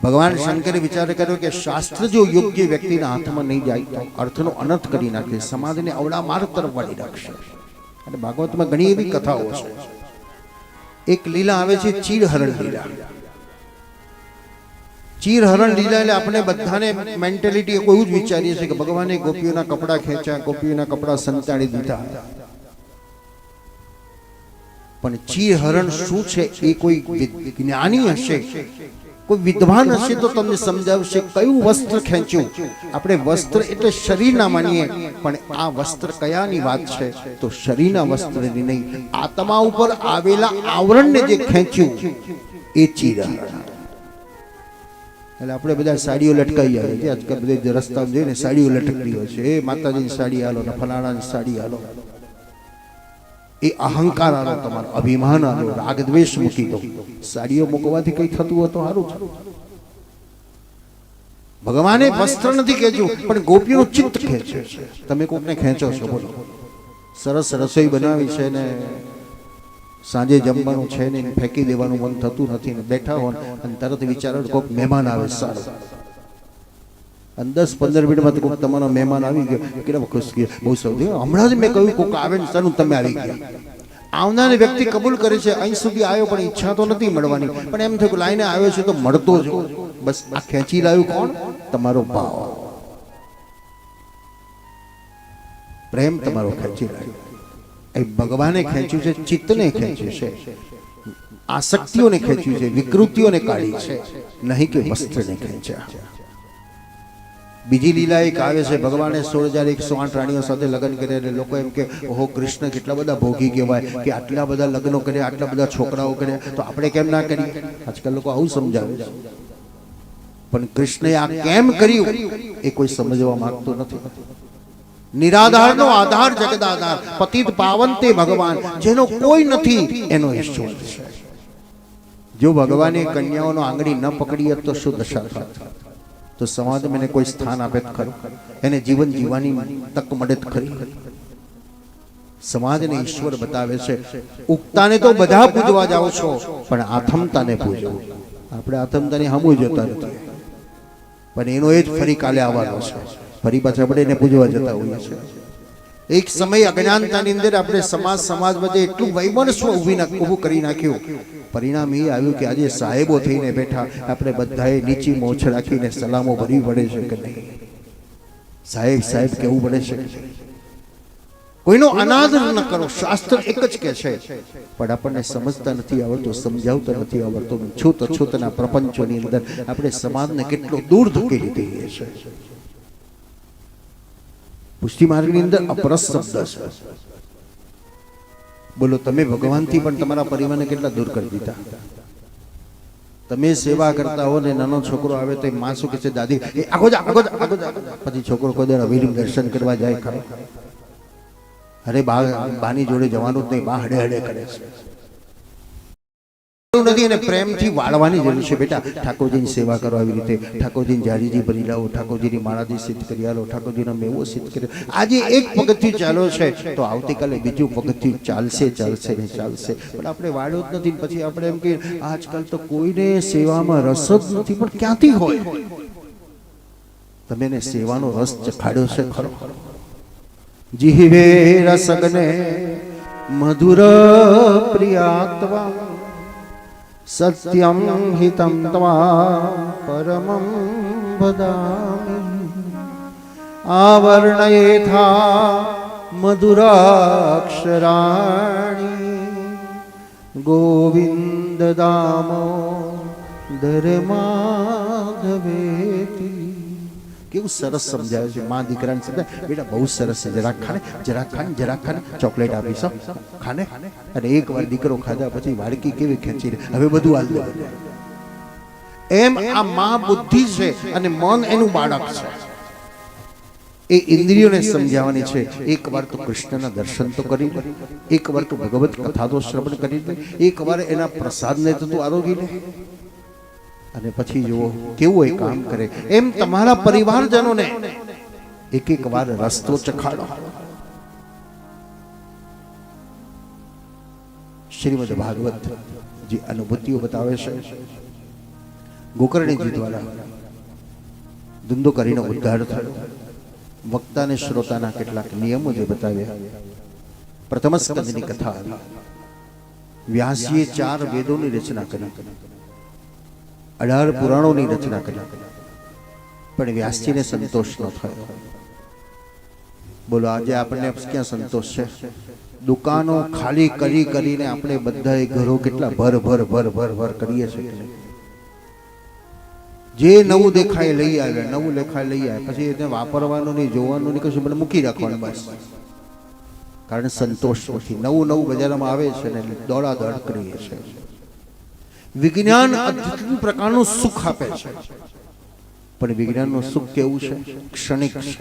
ભગવાન શંકરે વિચાર કર્યો કે શાસ્ત્ર જો યોગ્ય વ્યક્તિના હાથમાં નહીં જાય તો અર્થનો અનર્થ કરી નાખે, સમાજને અવળા માર્ગ તરફ વાળી રાખશે. અને ભાગવતમાં ઘણી એવી કથાઓ છે. એક લીલા આવે છે ચીરહરણ લીલા. ચીરહરણ લીલા એટલે આપણે બધાને મેન્ટેલિટી કોઈ જ વિચારીએ છીએ કે ભગવાને ગોપીઓના કપડા ખેંચ્યા, ગોપીઓના કપડા સંતાડી દીધા. પણ ચીરહરણ શું છે એ કોઈ જ્ઞાની હશે, કોઈ વિદ્વાન હશે તો તમને સમજાવશે કયું વસ્ત્ર ખેંચ્યું. આપણે વસ્ત્ર એટલે શરીરના માનીએ, પણ આ વસ્ત્ર કયાની વાત છે તો શરીરના વસ્ત્રની નહીં, આત્મા ઉપર આવેલા આવરણને જે ખેંચ્યું એ ચીરહરણ. એટલે આપણે બધા સાડીઓ લટકાઈ આવે છે આજકાલ, બધે રસ્તામાં જઈને સાડીઓ લટકતી હોય છે, એ માતાજીની સાડી હાલો ને ફલાણાની સાડી હાલો. એ અહંકાર આલો, તમારો અભિમાન આલો, રાગ દ્વેષ મૂકી દો. સાડીઓ મૂકવાથી કઈ થતું હોય તો સારું છે. ભગવાને વસ્ત્ર નથી ખેંચ્યું પણ ગોપીઓ ચિત્ત ખેંચે છે. તમે કોકને ખેંચો છો, બોલો. સરસ રસોઈ બનાવી છે ને સાંજે જમવાનું છે ને ફેંકી દેવાનું મન થતું નથી ને બેઠા હો અને તરત વિચારો કોઈક મહેમાન આવે સારું, અને 10-15 મિનિટમાં તો કોઈક તમારો મહેમાન આવી ગયો, કેટલા ખુશ ગયા, બહુ સૌથી હમણાં જ મેં કહ્યું કોઈક આવે ને સારું તમે આવી ગયા. આવનારી વ્યક્તિ કબૂલ કરે છે અહીં સુધી આવ્યો પણ ઈચ્છા તો નથી મળવાની, પણ એમ થયું લાઈને આવ્યો છે તો મળતો જ. બસ આ ખેંચી લાવ્યું કોણ? તમારો ભાવ, પ્રેમ તમારો ખેંચી લાવ્યો. એ ભગવાને ખેંચ્યું છે, ચિત્તને ખેંચ્યું છે, આસક્તિઓને ખેંચ્યું છે, વિકૃતિઓને કાઢી છે, નહીં કે વસ્ત્રને ખેંચ્યા. બીજી લીલા એક આવે છે, ભગવાને 16,108 રાણીઓ સાથે લગ્ન કર્યા અને લોકો એમ કે ઓહો કૃષ્ણ કેટલા બધા ભોગી કહેવાય કે આટલા બધા લગ્નો કર્યા, આટલા બધા છોકરાઓ કર્યા, તો આપણે કેમ ના કરીએ? આજકાલ લોકો આવું સમજાવે છે. પણ કૃષ્ણએ આ કેમ કર્યું એ કોઈ સમજવા માંગતું નથી. નિરાધારનો આધાર જગદાધાર, પતિત પાવન તે ભગવાન, જેનો કોઈ નથી એનો ઈશ્વર છે. જો ભગવાને કન્યાઓનો આંગળી ન પકડી તો શું દશા થાત? તો સમાજમાં એને કોઈ સ્થાન આપે ખરું? એને જીવન જીવવાની તક મળે ખરી? સમાજને ઈશ્વર બતાવે છે. ઉગતાને તો બધા પૂજવા જાઓ છો પણ આથમતાને પૂજો. આપણે આથમતાને સામું જોતા નથી, પણ એનો એ જ ફરી કાલે આવવાનો છે. ફરી પાછા આપણે એને પૂજવા જતા હોઈએ છીએ. એક સમય અજ્ઞાનતાની અંદર આપણે સમાજ વચ્ચે એટલું વૈમનસ્વ ઊભું કરી નાખ્યું. પરિણામ એ આવ્યું કે આજે સાહેબો થઈને બેઠા આપણે બધાએ નીચી મોછ રાખીને સલામો ભરવી પડે છે કે નહીં? સાહેબ સાહેબ કેવું પડે છે. કોઈનો અનાદર ન કરો, શાસ્ત્ર એક જ કહે છે, પણ આપણને સમજતા નથી આવડતું, સમજાવતા નથી આવડતું. છૂતના પ્રપંચોની અંદર આપણે સમાજને કેટલો દૂર ધકેલી દઈએ છીએ. પુષ્ટિ માર્ગની અંદર અપરસ શબ્દ છે. બોલો, તમે ભગવાનથી પણ તમારા પરિવારને કેટલા દૂર કરી દીધા. તમે સેવા કરતા હો ને નાનો છોકરો આવે તો માં શું કહે છે? દાદી એ આગો જ. પછી છોકરો કોઈ દર હવેલી દર્શન કરવા જાય ખરો? અરે બાની જોડે જવાનું જ નહીં, બા હડે હડે કરે છે. નથી એને પ્રેમથી વાળવાની જરૂર છે. બેટા ઠાકોરજીની સેવા કરો, આવી રીતે ઠાકોરજીની જારીજી ભરી લાવો, ઠાકોરજીની માળાજી સિદ્ધ કરી આલો, ઠાકોરજીનો મેવો સિદ્ધ કર્યો. આજે એક પગથિયું ચાલ્યો છે તો આવતીકાલે બીજું પગથિયું ચાલશે ને ચાલશે. પણ આપણે વાળ્યો જ નથી. પછી આપણે એમ કે આજકાલ તો કોઈને સેવામાં રસ જ નથી. પણ ક્યાંથી હોય? તમે એને સેવાનો રસ ચખાડ્યો છે ખરો? જીવે રસગને મધુર પ્રિયાત્વા સત્યમ હિતમ ત્વા પરમં વદામિ. આવર્ણયેથા મધુરાક્ષરાણિ ગોવિંદ દામો ધર્માધવેતિ. કેવું સરસ સમજાવે છે માં દીકરાને સમજાય. બેટા બહુ સરસ છે, જરાક ખાને ચોકલેટ આપીશ, ખાને. અને એક વાર દીકરો ખાધા પછી વાડકી કેવી ખેંચી હવે બધું હાલ દે. એમ આ માં બુદ્ધિ છે અને મન એનું બાળક છે. એ ઇન્દ્રિયોને સમજાવવાની છે. એક વાર તો કૃષ્ણના દર્શન તો કરી લે, એક વાર તો ભગવત કથા તો શ્રવણ કરી લે, એક વાર એના પ્રસાદને તો તું આરોગી લે, અને પછી જુઓ કેવું એ કામ કરે. એમ તમારા પરિવારજનોને એક વાર રસ્તો ચખાડો. શ્રીમદ ભાગવત જે અનુભૂતિઓ બતાવે છે ગોકર્ણજી દ્વારા ધંધો કરીને ઉદ્ધાર થયો. વક્તા અને શ્રોતાના કેટલાક નિયમો જે બતાવ્યા. પ્રથમ સ્કંદની કથા આવી. વ્યાસીએ 4 વેદોની રચના કરી, 18 પુરાણોની રચના કરી, પણ વ્યાસજીને સંતોષ ન થયો. બોલો આજે આપણને ક્યાં સંતોષ છે? દુકાનો ખાલી કરી કરીને આપણે બધાએ ઘરો કેટલા ભર ભર ભર ભર ભર કરીએ છીએ. જે નવું દેખાય લઈ આવે, નવું લેખાય લઈ આવે, પછી એને વાપરવાનું નહીં, જોવાનું નહીં, કશું મને મૂકી રાખવાનું બસ. કારણ સંતોષ નથી. નવું નવું બજારમાં આવે છે ને દોડાદોડ કરીએ છીએ. વિજ્ઞાન અદ્ભુત પ્રકારનું સુખ આપે છે, પણ વિજ્ઞાનનું સુખ કેવું છે? ક્ષણિક છે.